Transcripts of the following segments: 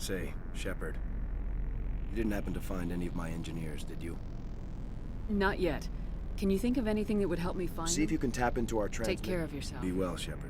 Say, Shepard, you didn't happen to find any of my engineers, did you? Not yet. Can you think of anything that would help me find See if them? you can tap into our transmit. Take care of yourself. Be well, Shepard.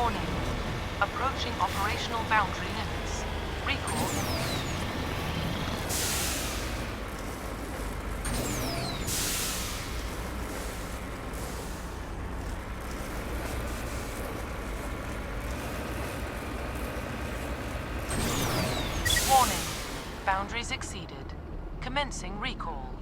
Warning. Approaching operational boundary limits. Recall. Warning. Boundaries exceeded. Commencing recall.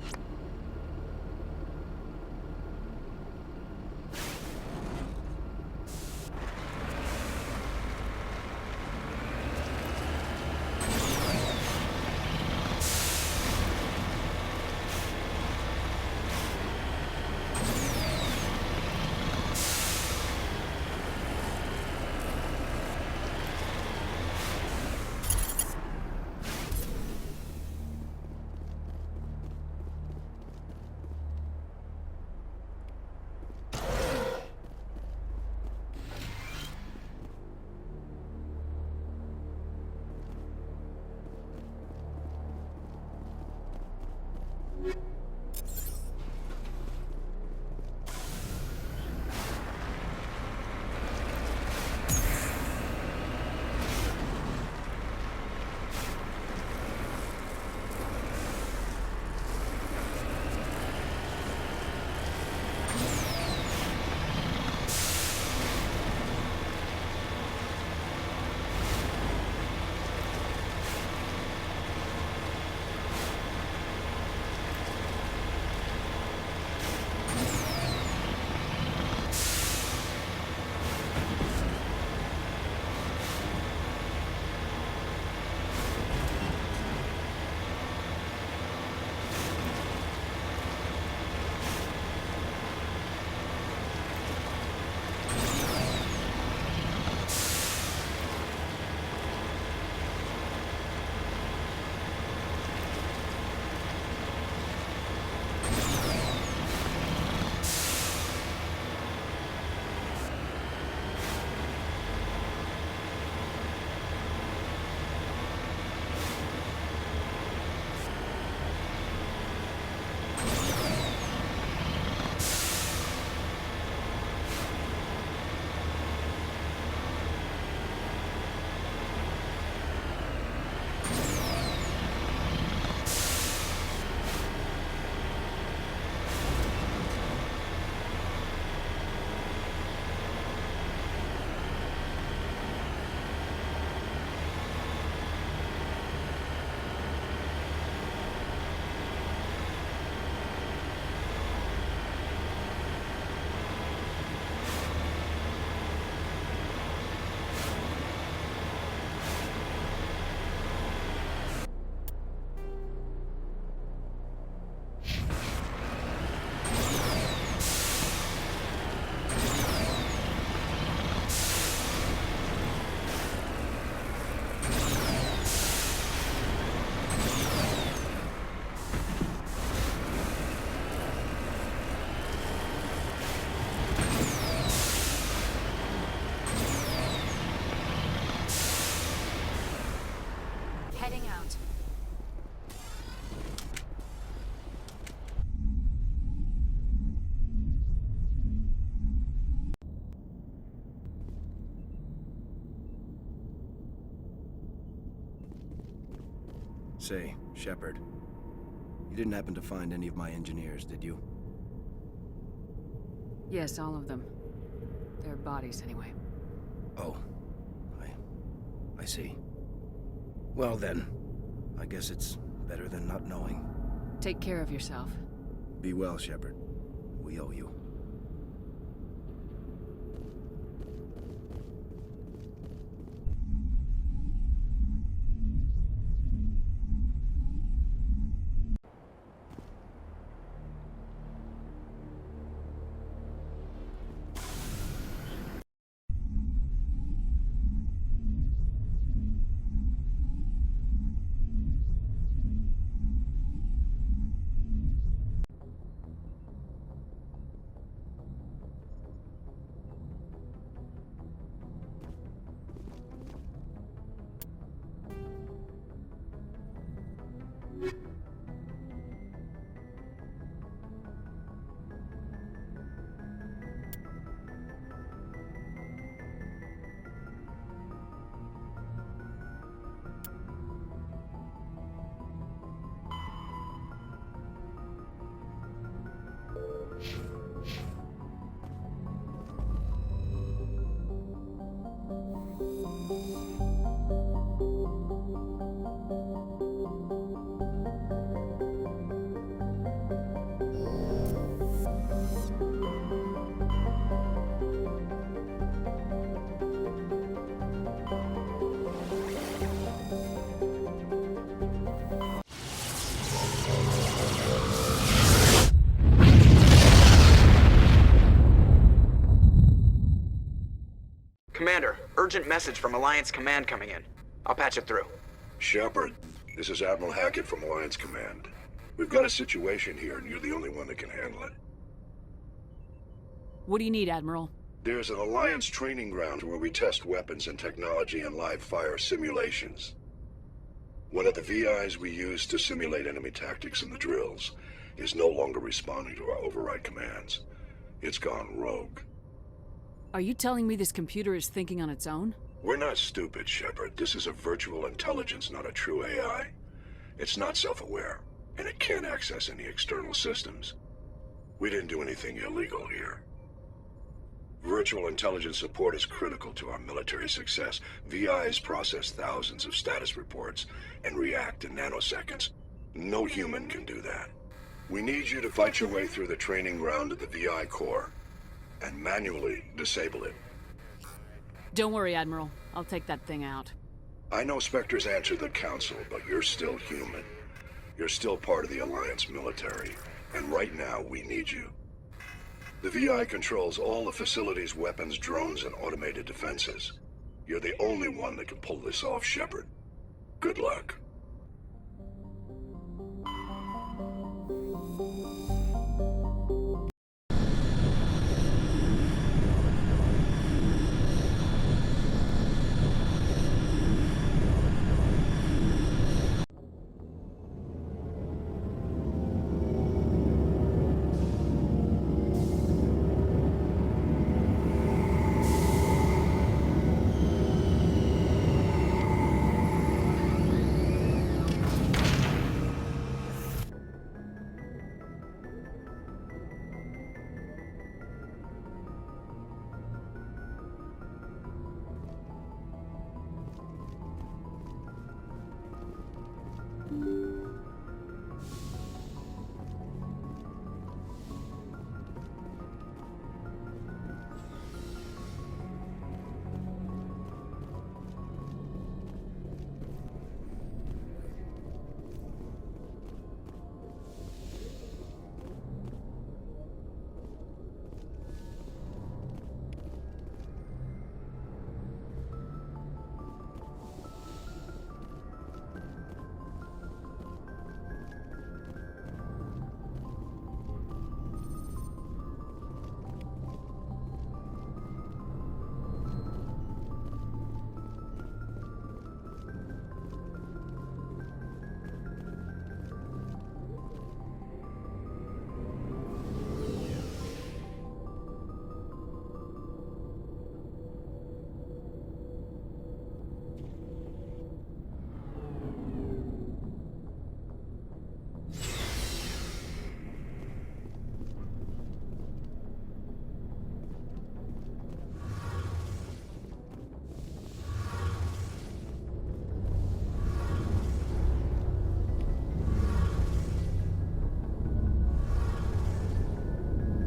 Heading out. Say, Shepard, you didn't happen to find any of my engineers, did you? Yes, all of them. Their bodies, anyway. Oh, I see. Well then, I guess it's better than not knowing. Take care of yourself. Be well, Shepard. We owe you. Commander, urgent message from Alliance Command coming in. I'll patch it through. Shepard, this is Admiral Hackett from Alliance Command. We've got a situation here, and you're the only one that can handle it. What do you need, Admiral? There's an Alliance training ground where we test weapons and technology in live fire simulations. One of the VIs we use to simulate enemy tactics in the drills is no longer responding to our override commands. It's gone rogue. Are you telling me this computer is thinking on its own? We're not stupid, Shepard. This is a virtual intelligence, not a true AI. It's not self-aware, and it can't access any external systems. We didn't do anything illegal here. Virtual intelligence support is critical to our military success. VIs process thousands of status reports and react in nanoseconds. No human can do that. We need you to fight your way through the training ground of the VI core and manually disable it. Don't worry, Admiral. I'll take that thing out. I know Spectres answer the Council, but you're still human. You're still part of the Alliance military, and right now we need you. The VI controls all the facility's weapons, drones, and automated defenses. You're the only one that can pull this off, Shepard. Good luck.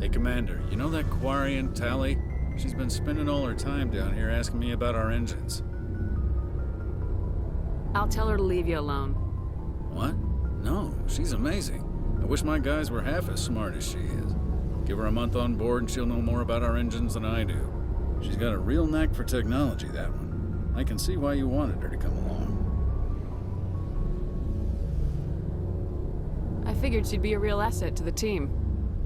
Hey, Commander, you know that Quarian, Tali? She's been spending all her time down here asking me about our engines. I'll tell her to leave you alone. What? No, she's amazing. I wish my guys were half as smart as she is. Give her a month on board and she'll know more about our engines than I do. She's got a real knack for technology, that one. I can see why you wanted her to come along. I figured she'd be a real asset to the team.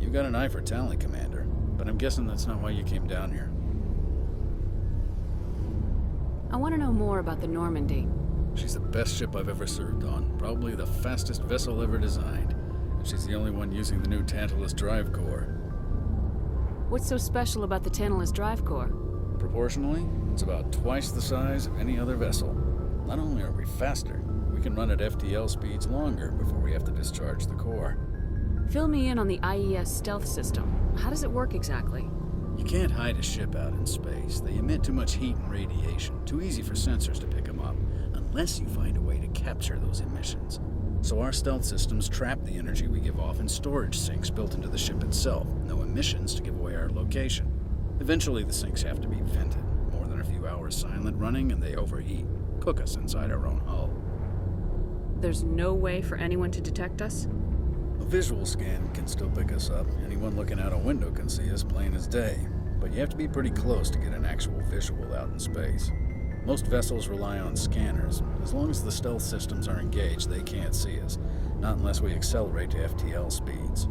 You got an eye for Tali, Commander, but I'm guessing that's not why you came down here. I want to know more about the Normandy. She's the best ship I've ever served on, probably the fastest vessel ever designed. And she's the only one using the new Tantalus drive core. What's so special about the Tantalus drive core? Proportionally, it's about twice the size of any other vessel. Not only are we faster, we can run at FTL speeds longer before we have to discharge the core. Fill me in on the IES stealth system. How does it work exactly? You can't hide a ship out in space. They emit too much heat and radiation, too easy for sensors to pick them up, unless you find a way to capture those emissions. So our stealth systems trap the energy we give off in storage sinks built into the ship itself. No emissions to give away our location. Eventually the sinks have to be vented. More than a few hours silent running and they overheat. Cook us inside our own hull. There's no way for anyone to detect us? A visual scan can still pick us up. Anyone looking out a window can see us plain as day. But you have to be pretty close to get an actual visual out in space. Most vessels rely on scanners. As long as the stealth systems are engaged, they can't see us. Not unless we accelerate to FTL speeds.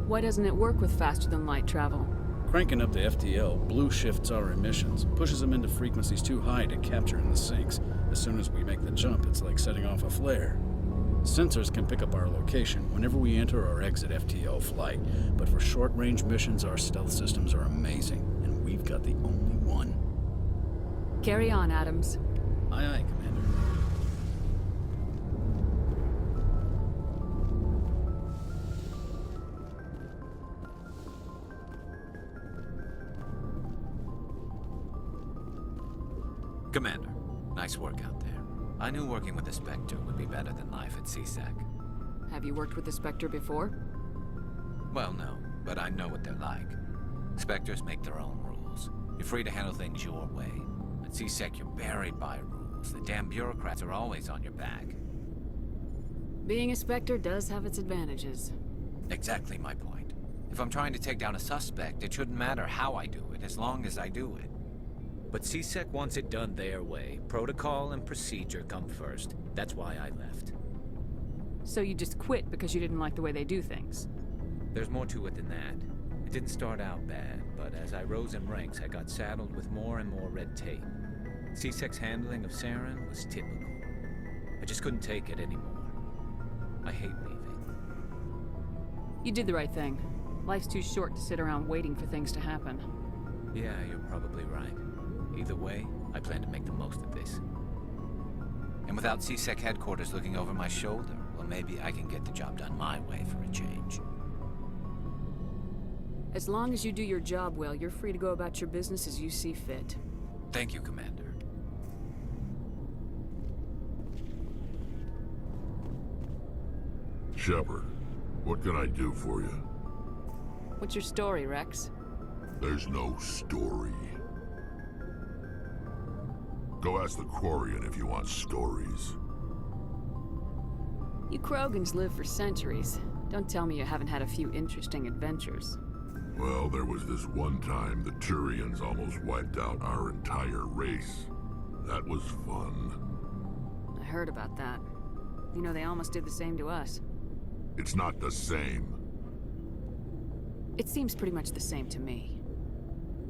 Why doesn't it work with faster-than-light travel? Cranking up to FTL blue shifts our emissions, pushes them into frequencies too high to capture in the sinks. As soon as we make the jump, it's like setting off a flare. Sensors can pick up our location whenever we enter or exit FTL flight, but for short-range missions, our stealth systems are amazing, and we've got the only one. Carry on, Adams. Aye, aye, Commander. Commander, nice work out there. I knew working with the Spectre would be better than life at CSEC. Have you worked with the Spectre before? Well, no, but I know what they're like. Spectres make their own rules. You're free to handle things your way. At CSEC, you're buried by rules. The damn bureaucrats are always on your back. Being a Spectre does have its advantages. Exactly my point. If I'm trying to take down a suspect, it shouldn't matter how I do it, as long as I do it. But CSEC wants it done their way. Protocol and procedure come first. That's why I left. So you just quit because you didn't like the way they do things? There's more to it than that. It didn't start out bad, but as I rose in ranks, I got saddled with more and more red tape. CSEC's handling of Saren was typical. I just couldn't take it anymore. I hate leaving. You did the right thing. Life's too short to sit around waiting for things to happen. Yeah, you're probably right. Either way, I plan to make the most of this. And without CSEC headquarters looking over my shoulder, well, maybe I can get the job done my way for a change. As long as you do your job well, you're free to go about your business as you see fit. Thank you, Commander. Shepard, what can I do for you? What's your story, Rex? There's no story. Go ask the Quarian if you want stories. You Krogans live for centuries. Don't tell me you haven't had a few interesting adventures. Well, there was this one time the Turians almost wiped out our entire race. That was fun. I heard about that. You know, they almost did the same to us. It's not the same. It seems pretty much the same to me.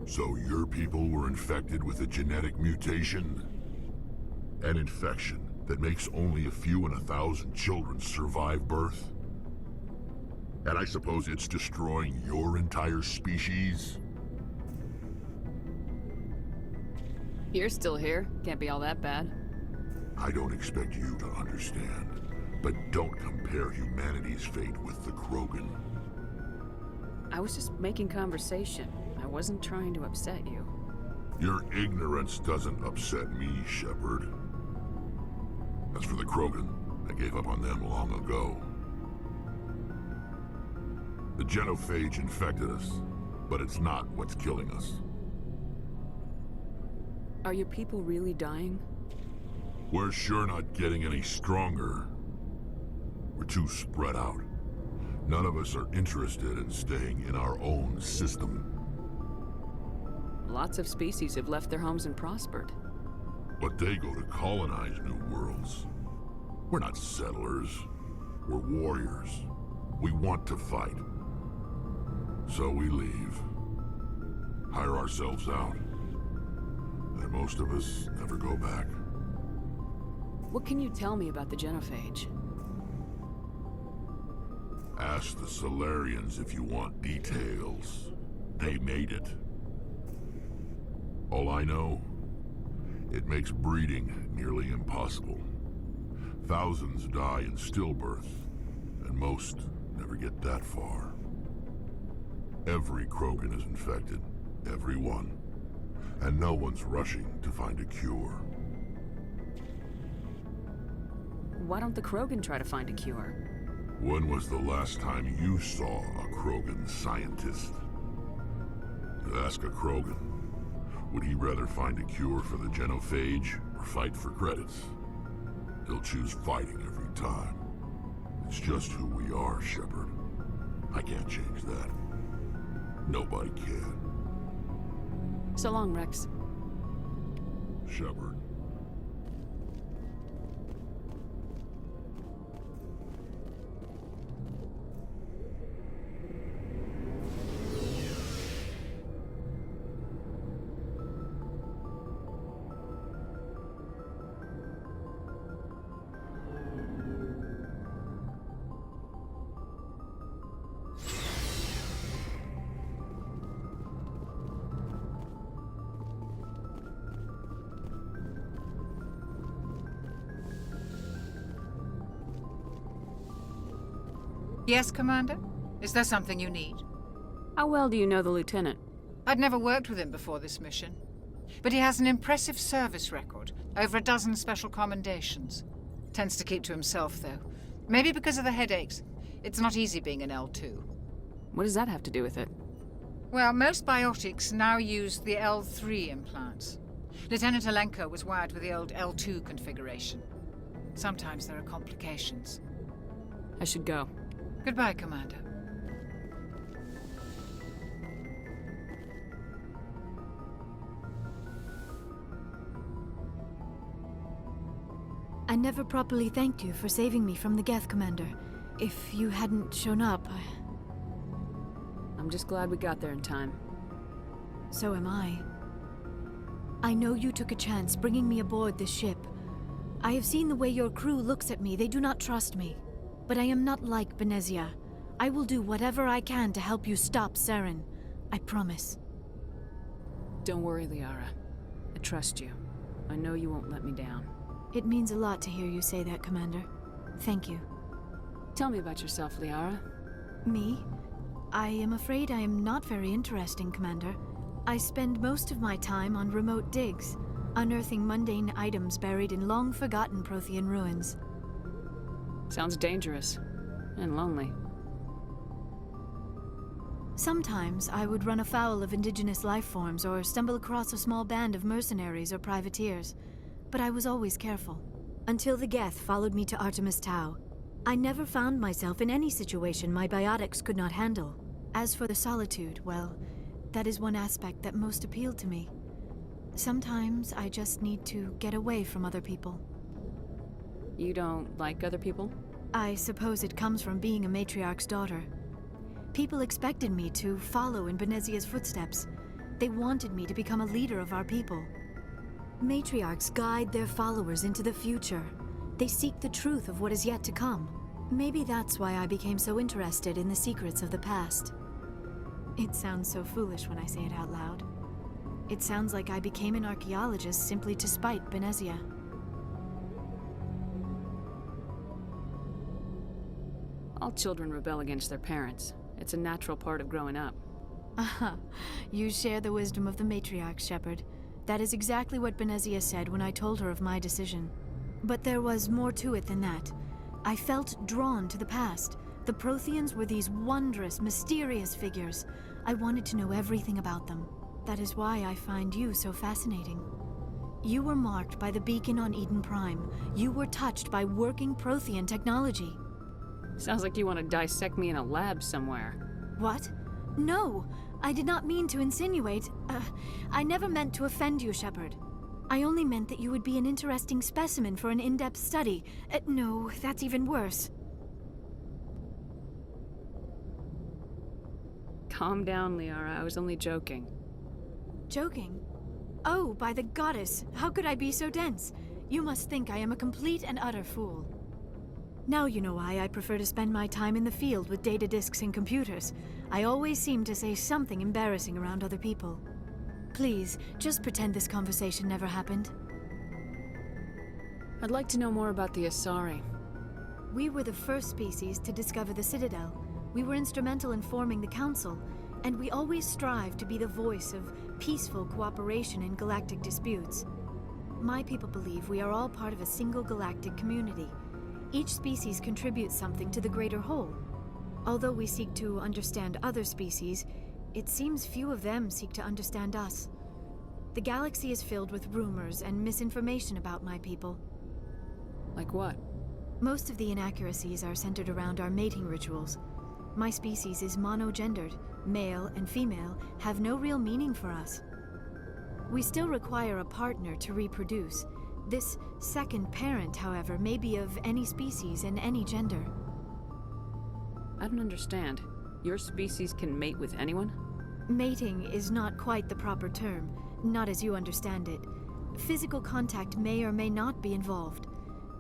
So your people were infected with a genetic mutation? An infection that makes only a few in 1,000 children survive birth? And I suppose it's destroying your entire species? You're still here. Can't be all that bad. I don't expect you to understand, but don't compare humanity's fate with the Krogan. I was just making conversation. I wasn't trying to upset you. Your ignorance doesn't upset me, Shepard. As for the Krogan, I gave up on them long ago. The genophage infected us, but it's not what's killing us. Are your people really dying? We're sure not getting any stronger. We're too spread out. None of us are interested in staying in our own system. Lots of species have left their homes and prospered. But they go to colonize new worlds. We're not settlers. We're warriors. We want to fight. So we leave. Hire ourselves out. And most of us never go back. What can you tell me about the genophage? Ask the Solarians if you want details. They made it. All I know, it makes breeding nearly impossible. Thousands die in stillbirth, and most never get that far. Every Krogan is infected. Every one. And no one's rushing to find a cure. Why don't the Krogan try to find a cure? When was the last time you saw a Krogan scientist? Ask a Krogan. Would he rather find a cure for the genophage or fight for credits? He'll choose fighting every time. It's just who we are, Shepard. I can't change that. Nobody can. So long, Rex. Shepard. Yes, Commander? Is there something you need? How well do you know the Lieutenant? I'd never worked with him before this mission. But he has an impressive service record, over a dozen special commendations. Tends to keep to himself, though. Maybe because of the headaches. It's not easy being an L2. What does that have to do with it? Well, most biotics now use the L3 implants. Lieutenant Alenko was wired with the old L2 configuration. Sometimes there are complications. I should go. Goodbye, Commander. I never properly thanked you for saving me from the Geth, Commander. If you hadn't shown up, I'm just glad we got there in time. So am I. I know you took a chance bringing me aboard this ship. I have seen the way your crew looks at me. They do not trust me. But I am not like Benezia. I will do whatever I can to help you stop Saren. I promise. Don't worry, Liara. I trust you. I know you won't let me down. It means a lot to hear you say that, Commander. Thank you. Tell me about yourself, Liara. Me? I am afraid I am not very interesting, Commander. I spend most of my time on remote digs, unearthing mundane items buried in long-forgotten Prothean ruins. Sounds dangerous. And lonely. Sometimes I would run afoul of indigenous life forms or stumble across a small band of mercenaries or privateers. But I was always careful. Until the Geth followed me to Artemis Tau. I never found myself in any situation my biotics could not handle. As for the solitude, well, that is one aspect that most appealed to me. Sometimes I just need to get away from other people. You don't like other people? I suppose it comes from being a matriarch's daughter. People expected me to follow in Benezia's footsteps. They wanted me to become a leader of our people. Matriarchs guide their followers into the future. They seek the truth of what is yet to come. Maybe that's why I became so interested in the secrets of the past. It sounds so foolish when I say it out loud. It sounds like I became an archaeologist simply to spite Benezia. All children rebel against their parents. It's a natural part of growing up. Aha, you share the wisdom of the matriarch, Shepard. That is exactly what Benezia said when I told her of my decision. But there was more to it than that. I felt drawn to the past. The Protheans were these wondrous, mysterious figures. I wanted to know everything about them. That is why I find you so fascinating. You were marked by the beacon on Eden Prime. You were touched by working Prothean technology. Sounds like you want to dissect me in a lab somewhere. What? No! I did not mean to insinuate. I never meant to offend you, Shepard. I only meant that you would be an interesting specimen for an in-depth study. No, that's even worse. Calm down, Liara. I was only joking. Joking? Oh, by the goddess, how could I be so dense? You must think I am a complete and utter fool. Now you know why I prefer to spend my time in the field with data disks and computers. I always seem to say something embarrassing around other people. Please, just pretend this conversation never happened. I'd like to know more about the Asari. We were the first species to discover the Citadel. We were instrumental in forming the Council. And we always strive to be the voice of peaceful cooperation in galactic disputes. My people believe we are all part of a single galactic community. Each species contributes something to the greater whole. Although we seek to understand other species, it seems few of them seek to understand us. The galaxy is filled with rumors and misinformation about my people. Like what? Most of the inaccuracies are centered around our mating rituals. My species is monogendered. Male and female have no real meaning for us. We still require a partner to reproduce. This second parent, however, may be of any species and any gender. I don't understand. Your species can mate with anyone? Mating is not quite the proper term, not as you understand it. Physical contact may or may not be involved,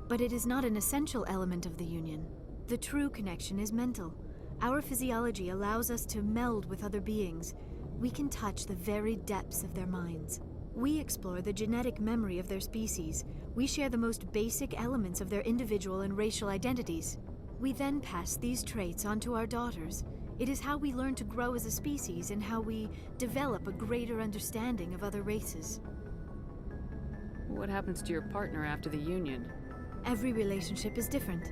but it is not an essential element of the union. The true connection is mental. Our physiology allows us to meld with other beings. We can touch the very depths of their minds. We explore the genetic memory of their species. We share the most basic elements of their individual and racial identities. We then pass these traits on to our daughters. It is how we learn to grow as a species and how we develop a greater understanding of other races. What happens to your partner after the union? Every relationship is different.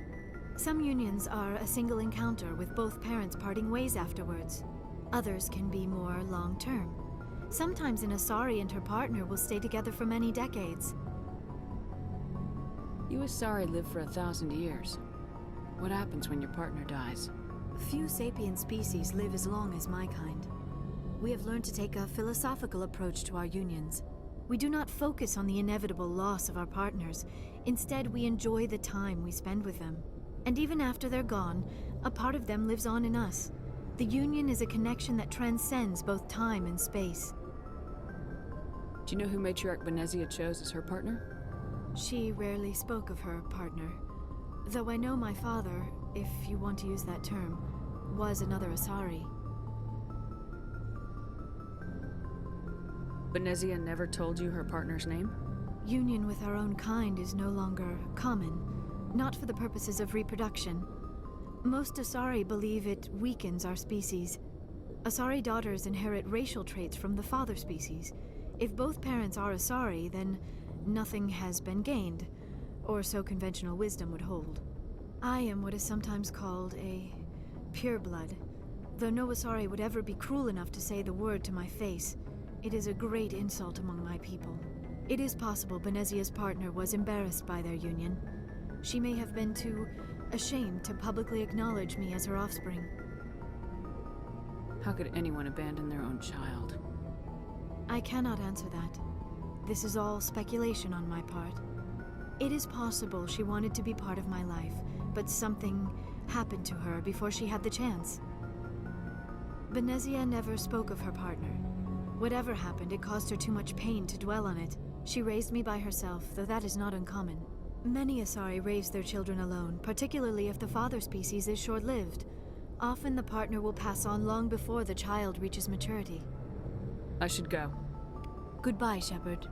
Some unions are a single encounter with both parents parting ways afterwards. Others can be more long-term. Sometimes an Asari and her partner will stay together for many decades. You Asari live for 1,000 years. What happens when your partner dies? Few sapient species live as long as my kind. We have learned to take a philosophical approach to our unions. We do not focus on the inevitable loss of our partners. Instead, we enjoy the time we spend with them. And even after they're gone, a part of them lives on in us. The union is a connection that transcends both time and space. Do you know who Matriarch Benezia chose as her partner? She rarely spoke of her partner. Though I know my father, if you want to use that term, was another Asari. Benezia never told you her partner's name? Union with our own kind is no longer common, not for the purposes of reproduction. Most Asari believe it weakens our species. Asari daughters inherit racial traits from the father species. If both parents are Asari, then nothing has been gained, or so conventional wisdom would hold. I am what is sometimes called a pureblood. Though no Asari would ever be cruel enough to say the word to my face, it is a great insult among my people. It is possible Benezia's partner was embarrassed by their union. She may have been too ashamed to publicly acknowledge me as her offspring. How could anyone abandon their own child? I cannot answer that. This is all speculation on my part. It is possible she wanted to be part of my life, but something happened to her before she had the chance. Benezia never spoke of her partner. Whatever happened, it caused her too much pain to dwell on it. She raised me by herself, though that is not uncommon. Many Asari raise their children alone, particularly if the father species is short-lived. Often the partner will pass on long before the child reaches maturity. I should go. Goodbye, Shepard.